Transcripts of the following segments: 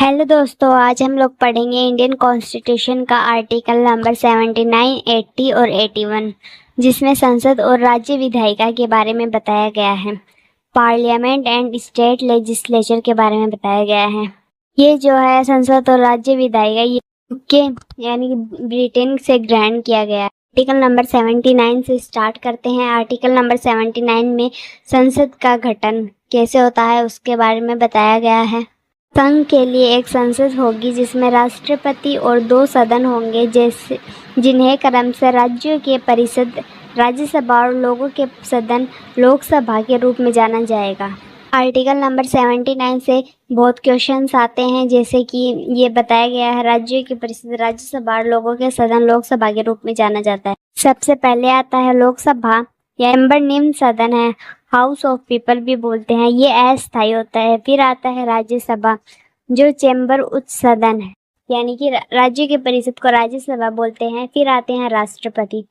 Hello दोस्तों, आज हम लोग पढ़ेंगे इंडियन कॉन्स्टिट्यूशन का आर्टिकल नंबर 79, 80 और 81, जिसमें संसद और राज्य विधायिका के बारे में बताया गया है। पार्लियामेंट एंड स्टेट लेजिस्लेचर के बारे में बताया गया है। ये जो है संसद और राज्य विधायिका ये यूके यानी कि ब्रिटेन से ग्रहण किया गया है। आर्टिकल नंबर 79 से स्टार्ट करते हैं। आर्टिकल नंबर 79 में संसद का गठन कैसे होता है उसके बारे में बताया गया है। संघ के लिए एक संसद होगी जिसमें राष्ट्रपति और 2 सदन होंगे, जैसे जिन्हें क्रमशः राज्यों के परिषद, राज्यसभा और लोगों के सदन लोकसभा के रूप में जाना जाएगा। आर्टिकल नंबर 79 से बहुत क्वेश्चंस आते हैं, जैसे कि ये बताया गया है राज्यों की परिषद, राज्यसभा और लोगों के सदन लोकसभा के रूप में जाना जाता है। सबसे पहले आता है लोकसभा, यह चैम्बर निम्न सदन है, हाउस ऑफ पीपल भी बोलते हैं, ये अस्थायी होता है। फिर आता है राज्यसभा, जो चैम्बर उच्च सदन है, यानी कि राज्य के परिषद को राज्यसभा बोलते हैं। फिर आते हैं राष्ट्रपति।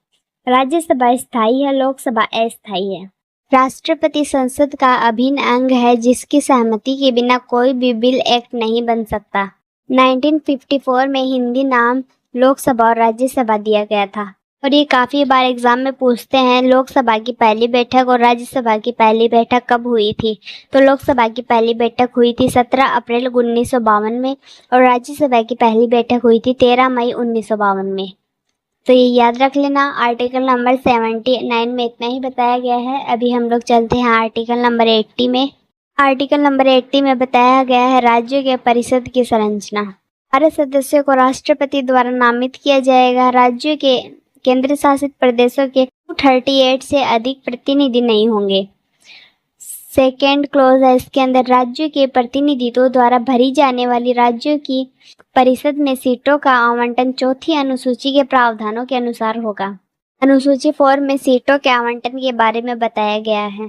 राज्यसभा स्थायी है, लोकसभा अस्थायी है। राष्ट्रपति संसद का अभिन्न अंग है, जिसकी सहमति के बिना कोई भी बिल एक्ट नहीं बन सकता। 1954 में हिंदी नाम लोकसभा और राज्यसभा दिया गया था, और ये काफ़ी बार एग्जाम में पूछते हैं लोकसभा की पहली बैठक और राज्यसभा की पहली बैठक कब हुई थी। तो लोकसभा की पहली बैठक हुई थी 17 अप्रैल 1952 में, और राज्यसभा की पहली बैठक हुई थी 13 मई 1952 में। तो ये याद रख लेना। आर्टिकल नंबर 79 में इतना ही बताया गया है। अभी हम लोग चलते हैं आर्टिकल नंबर 80 में। आर्टिकल नंबर 80 में बताया गया है राज्यों के परिषद की संरचना। 12 सदस्यों को राष्ट्रपति द्वारा नामित किया जाएगा। राज्यों के केंद्र शासित प्रदेशों के 238 से अधिक प्रतिनिधि नहीं होंगे। सेकेंड क्लॉज है इसके अंदर, राज्यों के प्रतिनिधित्व द्वारा भरी जाने वाली राज्यों की परिषद में सीटों का आवंटन चौथी अनुसूची के प्रावधानों के अनुसार होगा। अनुसूची 4 में सीटों के आवंटन के बारे में बताया गया है।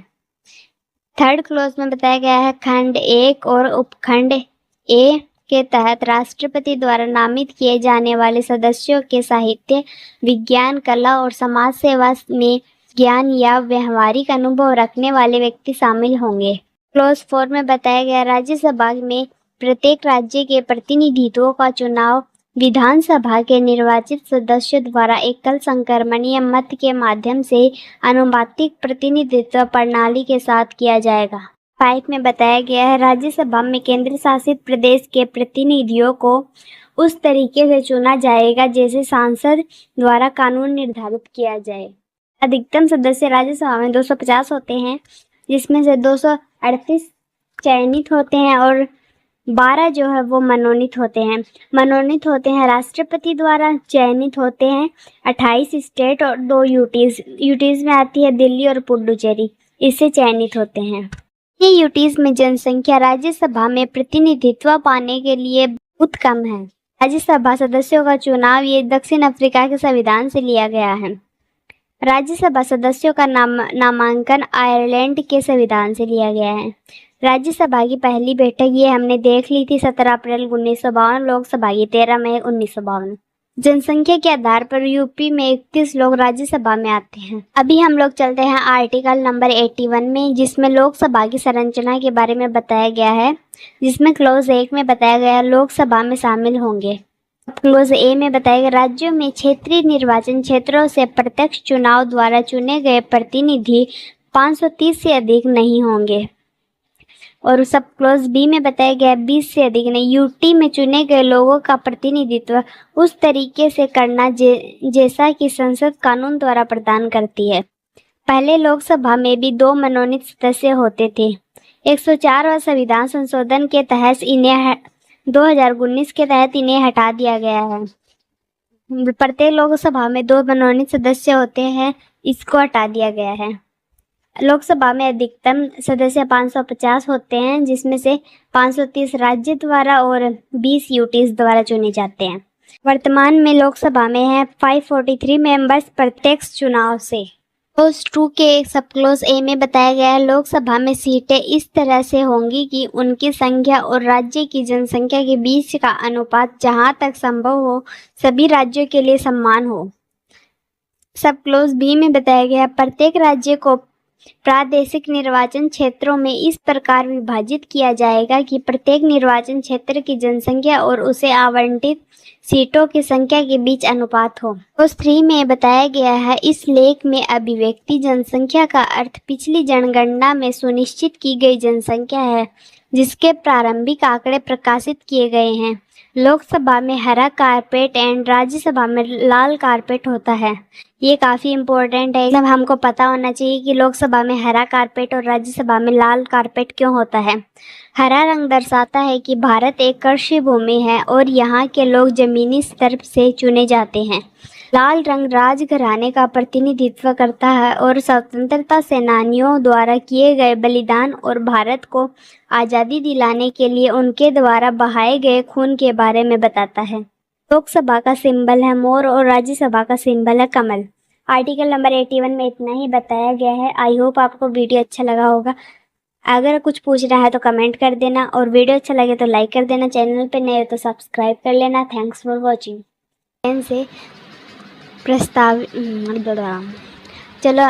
थर्ड क्लॉज में बताया गया है खंड 1 और उपखंड ए के तहत राष्ट्रपति द्वारा नामित किए जाने वाले सदस्यों के साहित्य, विज्ञान, कला और समाज सेवा में ज्ञान या व्यवहारिक अनुभव रखने वाले व्यक्ति शामिल होंगे। क्लॉज 4 में बताया गया राज्यसभा में प्रत्येक राज्य के प्रतिनिधित्व का चुनाव विधानसभा के निर्वाचित सदस्यों द्वारा एकल संक्रमणीय मत के माध्यम से अनुपातिक प्रतिनिधित्व प्रणाली के साथ किया जाएगा। 5 में बताया गया है राज्यसभा में केंद्र शासित प्रदेश के प्रतिनिधियों को उस तरीके से चुना जाएगा जैसे सांसद द्वारा कानून निर्धारित किया जाए। अधिकतम सदस्य राज्यसभा में 250 होते हैं, जिसमें से 238 चयनित होते हैं और 12 जो है वो मनोनीत होते हैं। मनोनीत होते हैं राष्ट्रपति द्वारा, चयनित होते हैं 28 स्टेट और 2 यूटीज में आती है दिल्ली और पुडुचेरी, इससे चयनित होते हैं। ये यूटीज में जनसंख्या राज्यसभा में प्रतिनिधित्व पाने के लिए बहुत कम है। राज्यसभा सदस्यों का चुनाव ये दक्षिण अफ्रीका के संविधान से लिया गया है। राज्यसभा सदस्यों का नामांकन आयरलैंड के संविधान से लिया गया है। राज्यसभा की पहली बैठक ये हमने देख ली थी 17 अप्रैल 1952, लोकसभा की 13 मई 1952। जनसंख्या के आधार पर यूपी में 31 लोग राज्यसभा में आते हैं। अभी हम लोग चलते हैं आर्टिकल नंबर 81 में, जिसमें लोकसभा की संरचना के बारे में बताया गया है, जिसमें क्लॉज 1 में बताया गया लोकसभा में शामिल होंगे। क्लॉज ए में बताया गया राज्यों में क्षेत्रीय निर्वाचन क्षेत्रों से प्रत्यक्ष चुनाव द्वारा चुने गए प्रतिनिधि 530 से अधिक नहीं होंगे। और सब क्लॉज बी में बताया गया 20 से अधिक नहीं। यूटी में चुने गए लोगों का प्रतिनिधित्व उस तरीके से करना जैसा कि संसद कानून द्वारा प्रदान करती है। पहले लोकसभा में भी 2 मनोनीत सदस्य होते थे। 104वां संविधान संशोधन के तहत इन्हें 2019 के तहत इन्हें हटा दिया गया है। प्रत्येक लोकसभा में 2 मनोनीत सदस्य होते हैं, इसको हटा दिया गया है। लोकसभा में अधिकतम सदस्य 550 होते हैं, जिसमें से 530 राज्य द्वारा और 20 यूटीज द्वारा चुने जाते हैं। वर्तमान में लोकसभा में है 543 मेंबर्स प्रत्यक्ष चुनाव से। क्लॉज 2 के सब क्लॉज ए में बताया गया है लोकसभा में सीटें इस तरह से होंगी कि उनकी संख्या और राज्य की जनसंख्या के बीच का अनुपात जहां तक संभव हो सभी राज्यों के लिए समान हो। सब क्लॉज बी में बताया गया प्रत्येक राज्य को प्रादेशिक निर्वाचन क्षेत्रों में इस प्रकार विभाजित किया जाएगा कि प्रत्येक निर्वाचन क्षेत्र की जनसंख्या और उसे आवंटित सीटों की संख्या के बीच अनुपात हो। क्लॉज 3 में बताया गया है, इस लेख में अभिव्यक्ति जनसंख्या का अर्थ पिछली जनगणना में सुनिश्चित की गई जनसंख्या है जिसके प्रारंभिक आंकड़े प्रकाशित किए गए हैं। लोकसभा में हरा कारपेट एंड राज्यसभा में लाल कारपेट होता है। ये काफ़ी इम्पोर्टेंट है, मतलब हमको पता होना चाहिए कि लोकसभा में हरा कारपेट और राज्यसभा में लाल कारपेट क्यों होता है। हरा रंग दर्शाता है कि भारत एक कृषि भूमि है और यहाँ के लोग जमीनी स्तर से चुने जाते हैं। लाल रंग राजघराने का प्रतिनिधित्व करता है और स्वतंत्रता सेनानियों द्वारा किए गए बलिदान और भारत को आज़ादी दिलाने के लिए उनके द्वारा बहाए गए खून के बारे में बताता है। लोकसभा का सिंबल है मोर और राज्यसभा का सिंबल है कमल। आर्टिकल नंबर 81 में इतना ही बताया गया है। आई होप आपको वीडियो अच्छा लगा होगा। अगर कुछ पूछना है तो कमेंट कर देना और वीडियो अच्छा लगे तो लाइक कर देना। चैनल पे नए हो तो सब्सक्राइब कर लेना। Thanks for watching. से प्रस्ताव चलो